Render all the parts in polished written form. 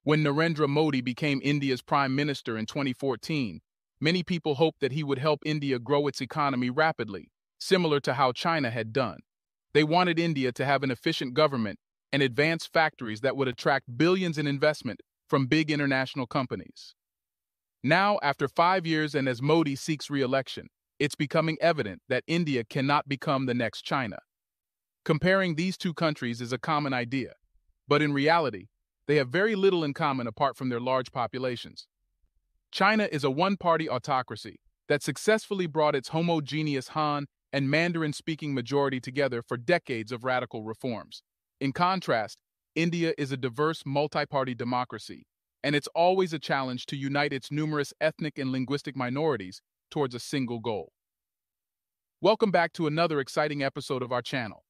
When Narendra Modi became India's prime minister in 2014, many people hoped that he would help India grow its economy rapidly, similar to how China had done. They wanted India to have an efficient government and advanced factories that would attract billions in investment from big international companies. Now, after 5 years and as Modi seeks re-election, it's becoming evident that India cannot become the next China. Comparing these two countries is a common idea, but in reality, they have very little in common apart from their large populations. China is a one-party autocracy that successfully brought its homogeneous Han and Mandarin-speaking majority together for decades of radical reforms. In contrast, India is a diverse multi-party democracy, and it's always a challenge to unite its numerous ethnic and linguistic minorities towards a single goal. Welcome back to another exciting episode of our channel.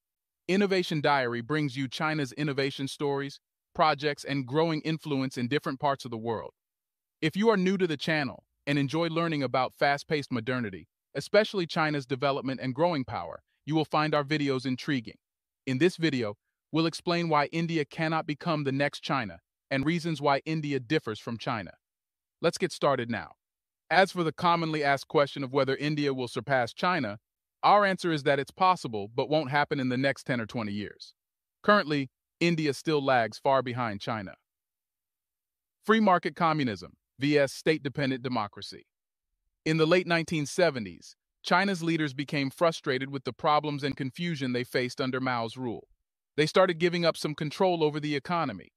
Innovation Diary brings you China's innovation stories, projects, and growing influence in different parts of the world. If you are new to the channel and enjoy learning about fast-paced modernity, especially China's development and growing power, you will find our videos intriguing. In this video, we'll explain why India cannot become the next China and reasons why India differs from China. Let's get started now. As for the commonly asked question of whether India will surpass China, our answer is that it's possible but won't happen in the next 10 or 20 years. Currently, India still lags far behind China. Free market communism vs. state-dependent democracy. In the late 1970s, China's leaders became frustrated with the problems and confusion they faced under Mao's rule. They started giving up some control over the economy.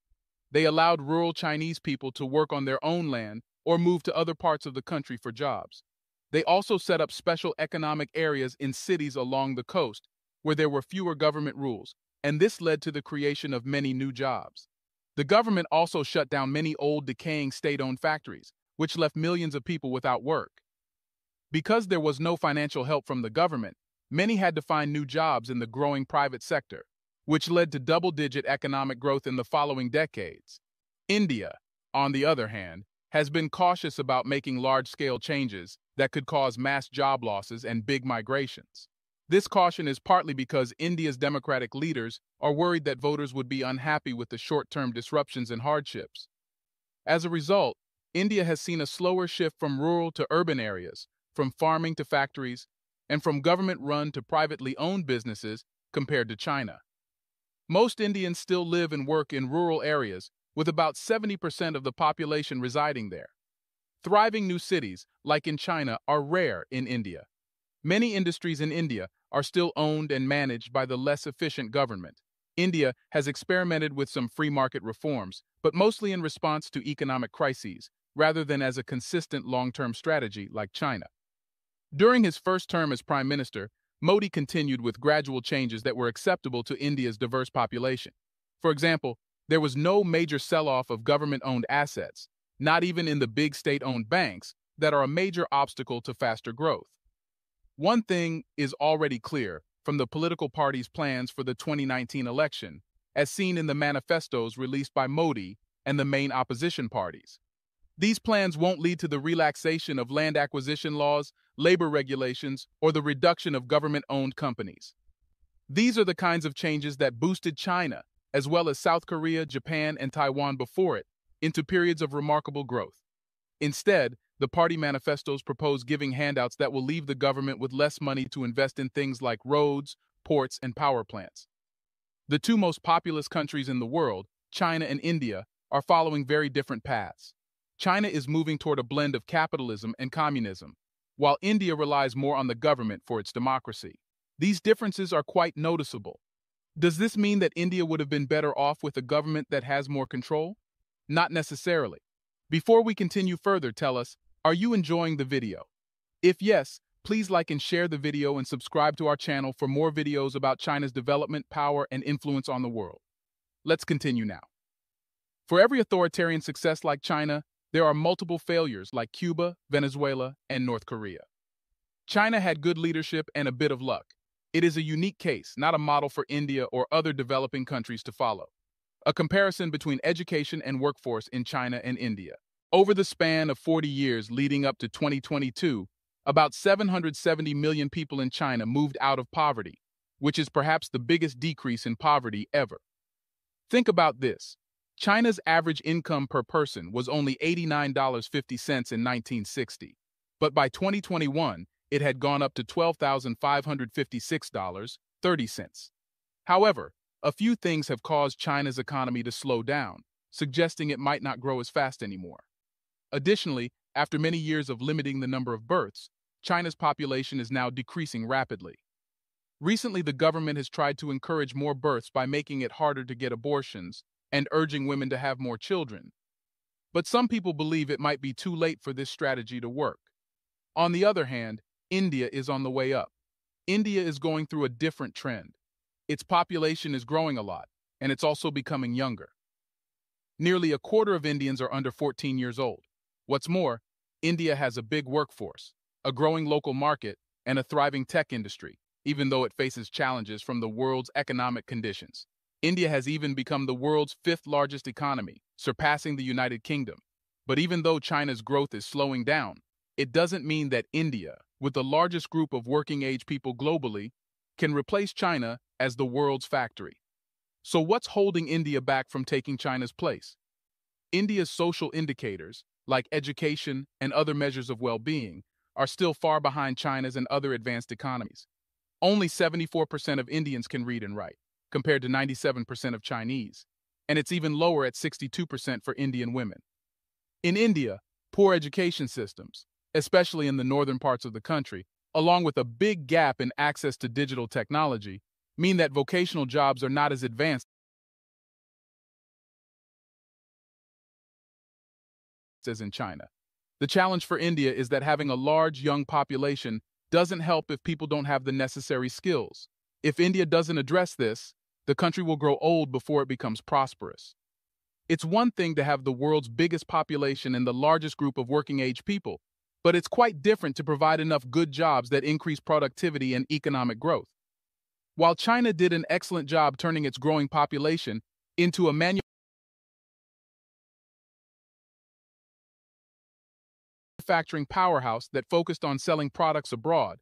They allowed rural Chinese people to work on their own land or move to other parts of the country for jobs. They also set up special economic areas in cities along the coast where there were fewer government rules, and this led to the creation of many new jobs. The government also shut down many old, decaying state-owned factories, which left millions of people without work. Because there was no financial help from the government, many had to find new jobs in the growing private sector, which led to double-digit economic growth in the following decades. India, on the other hand, has been cautious about making large-scale changes that could cause mass job losses and big migrations. This caution is partly because India's democratic leaders are worried that voters would be unhappy with the short-term disruptions and hardships. As a result, India has seen a slower shift from rural to urban areas, from farming to factories, and from government-run to privately owned businesses compared to China. Most Indians still live and work in rural areas, with about 70% of the population residing there. Thriving new cities, like in China, are rare in India. Many industries in India are still owned and managed by the less efficient government. India has experimented with some free market reforms, but mostly in response to economic crises, rather than as a consistent long-term strategy like China. During his first term as prime minister, Modi continued with gradual changes that were acceptable to India's diverse population. For example, there was no major sell-off of government-owned assets, not even in the big state-owned banks that are a major obstacle to faster growth. One thing is already clear from the political parties' plans for the 2019 election, as seen in the manifestos released by Modi and the main opposition parties. These plans won't lead to the relaxation of land acquisition laws, labor regulations, or the reduction of government-owned companies. These are the kinds of changes that boosted China, as well as South Korea, Japan, and Taiwan before it, into periods of remarkable growth. Instead, the party manifestos propose giving handouts that will leave the government with less money to invest in things like roads, ports, and power plants. The two most populous countries in the world, China and India, are following very different paths. China is moving toward a blend of capitalism and communism, while India relies more on the government for its democracy. These differences are quite noticeable. Does this mean that India would have been better off with a government that has more control? Not necessarily. Before we continue further, tell us, are you enjoying the video? If yes, please like and share the video and subscribe to our channel for more videos about China's development, power, and influence on the world. Let's continue now. For every authoritarian success like China, there are multiple failures like Cuba, Venezuela, and North Korea. China had good leadership and a bit of luck. It is a unique case, not a model for India or other developing countries to follow. A comparison between education and workforce in China and India. Over the span of 40 years leading up to 2022, about 770 million people in China moved out of poverty, which is perhaps the biggest decrease in poverty ever. Think about this. China's average income per person was only $89.50 in 1960, but by 2021, it had gone up to $12,556.30. However, a few things have caused China's economy to slow down, suggesting it might not grow as fast anymore. Additionally, after many years of limiting the number of births, China's population is now decreasing rapidly. Recently, the government has tried to encourage more births by making it harder to get abortions and urging women to have more children. But some people believe it might be too late for this strategy to work. On the other hand, India is on the way up. India is going through a different trend. Its population is growing a lot, and it's also becoming younger. Nearly a quarter of Indians are under 14 years old. What's more, India has a big workforce, a growing local market, and a thriving tech industry, even though it faces challenges from the world's economic conditions. India has even become the world's fifth largest economy, surpassing the United Kingdom. But even though China's growth is slowing down, it doesn't mean that India, with the largest group of working-age people globally, can replace China as the world's factory. So what's holding India back from taking China's place? India's social indicators, like education and other measures of well-being, are still far behind China's and other advanced economies. Only 74% of Indians can read and write, compared to 97% of Chinese, and it's even lower at 62% for Indian women. In India, poor education systems, especially in the northern parts of the country, along with a big gap in access to digital technology, mean that vocational jobs are not as advanced as in China. The challenge for India is that having a large young population doesn't help if people don't have the necessary skills. If India doesn't address this, the country will grow old before it becomes prosperous. It's one thing to have the world's biggest population and the largest group of working-age people, but it's quite different to provide enough good jobs that increase productivity and economic growth. While China did an excellent job turning its growing population into a manufacturing powerhouse that focused on selling products abroad,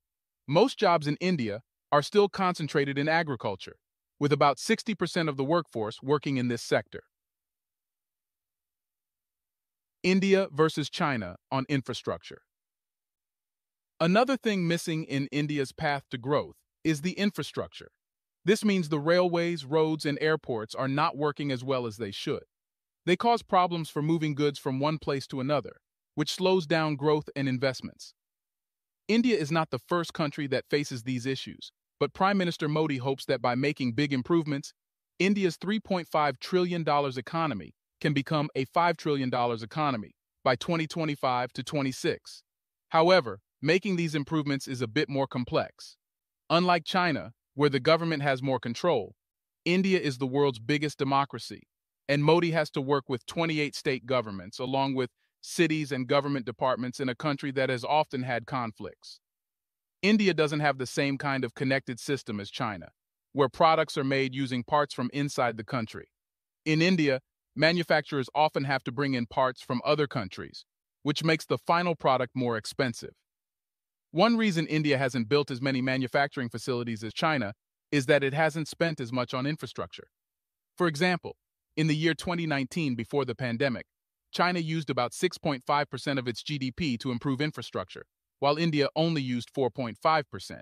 most jobs in India are still concentrated in agriculture, with about 60% of the workforce working in this sector. India versus China on infrastructure. Another thing missing in India's path to growth is the infrastructure. This means the railways, roads, and airports are not working as well as they should. They cause problems for moving goods from one place to another, which slows down growth and investments. India is not the first country that faces these issues, but Prime Minister Modi hopes that by making big improvements, India's $3.5 trillion economy can become a $5 trillion economy by 2025 to 26. However, making these improvements is a bit more complex. Unlike China, where the government has more control, India is the world's biggest democracy, and Modi has to work with 28 state governments, along with cities and government departments in a country that has often had conflicts. India doesn't have the same kind of connected system as China, where products are made using parts from inside the country. In India, manufacturers often have to bring in parts from other countries, which makes the final product more expensive. One reason India hasn't built as many manufacturing facilities as China is that it hasn't spent as much on infrastructure. For example, in the year 2019, before the pandemic, China used about 6.5% of its GDP to improve infrastructure, while India only used 4.5%.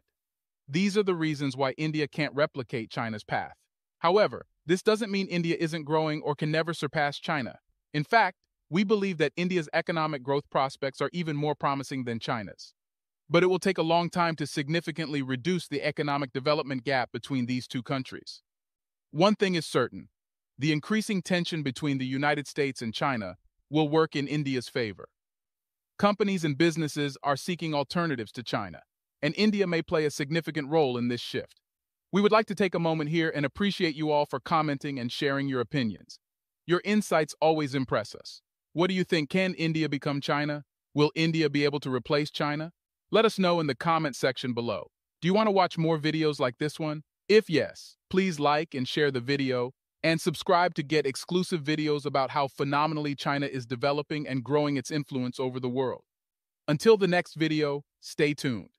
These are the reasons why India can't replicate China's path. However, this doesn't mean India isn't growing or can never surpass China. In fact, we believe that India's economic growth prospects are even more promising than China's. But it will take a long time to significantly reduce the economic development gap between these two countries. One thing is certain: the increasing tension between the United States and China will work in India's favor. Companies and businesses are seeking alternatives to China, and India may play a significant role in this shift. We would like to take a moment here and appreciate you all for commenting and sharing your opinions. Your insights always impress us. What do you think? Can India become China? Will India be able to replace China? Let us know in the comment section below. Do you want to watch more videos like this one? If yes, please like and share the video, and subscribe to get exclusive videos about how phenomenally China is developing and growing its influence over the world. Until the next video, stay tuned.